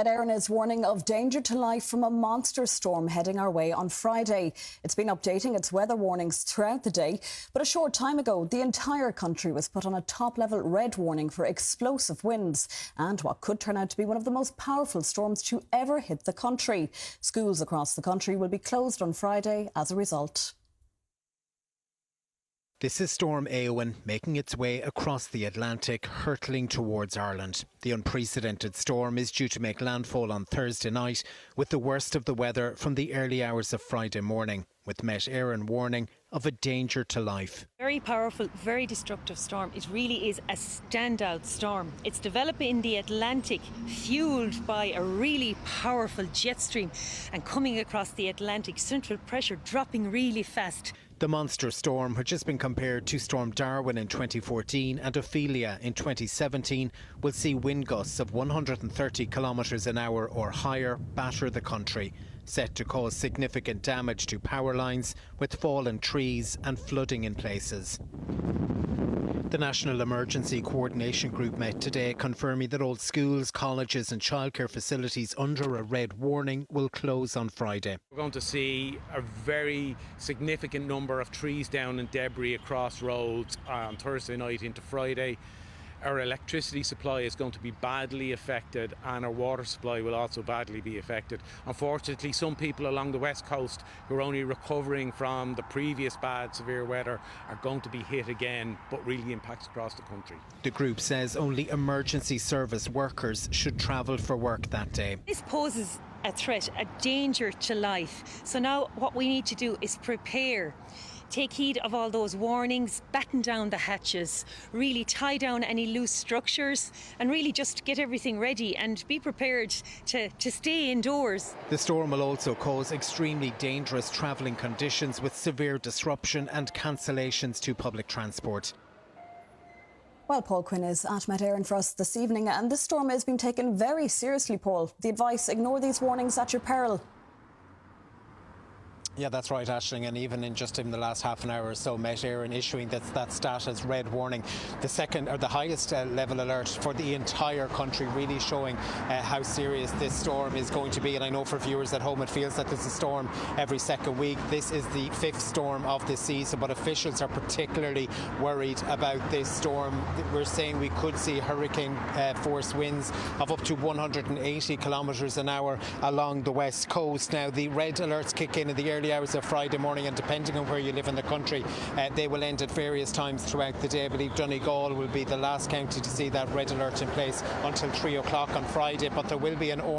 Éireann is warning of danger to life from a monster storm heading our way on Friday. It's been updating its weather warnings throughout the day, but a short time ago, the entire country was put on a top-level red warning for explosive winds and what could turn out to be one of the most powerful storms to ever hit the country. Schools across the country will be closed on Friday as a result. This is Storm Éireann making its way across the Atlantic, hurtling towards Ireland. The unprecedented storm is due to make landfall on Thursday night, with the worst of the weather from the early hours of Friday morning, with Met Éireann warning of a danger to life. Very powerful, very destructive storm. It really is a standout storm. It's developing in the Atlantic, fuelled by a really powerful jet stream and coming across the Atlantic, central pressure dropping really fast. The monster storm, which has been compared to Storm Darwin in 2014 and Ophelia in 2017, will see wind gusts of 130 kilometres an hour or higher batter the country, set to cause significant damage to power lines, with fallen trees and flooding in places. The National Emergency Coordination Group met today, confirming that all schools, colleges and childcare facilities under a red warning will close on Friday. We're going to see a very significant number of trees down and debris across roads on Thursday night into Friday. Our electricity supply is going to be badly affected and our water supply will also badly be affected. Unfortunately, some people along the west coast who are only recovering from the previous bad severe weather are going to be hit again, but really impacts across the country. The group says only emergency service workers should travel for work that day. This poses a threat, a danger to life. So now what we need to do is prepare. Take heed of all those warnings, batten down the hatches, really tie down any loose structures and really just get everything ready and be prepared to stay indoors. The storm will also cause extremely dangerous travelling conditions with severe disruption and cancellations to public transport. Well, Paul Quinn is at Met Éireann for us this evening, and this storm is being taken very seriously, Paul. The advice: ignore these warnings at your peril. Yeah, that's right, Aisling, and even in the last half an hour or so, Met Éireann issuing that status red warning, the highest level alert for the entire country, really showing how serious this storm is going to be. And I know for viewers at home, it feels like there's a storm every second week. This is the 5th storm of this season, but officials are particularly worried about this storm. We're saying we could see hurricane force winds of up to 180 kilometres an hour along the west coast. Now, the red alerts kick in the early hours of Friday morning, and depending on where you live in the country, they will end at various times throughout the day. I believe Donegal will be the last county to see that red alert in place until 3 o'clock on Friday, but there will be an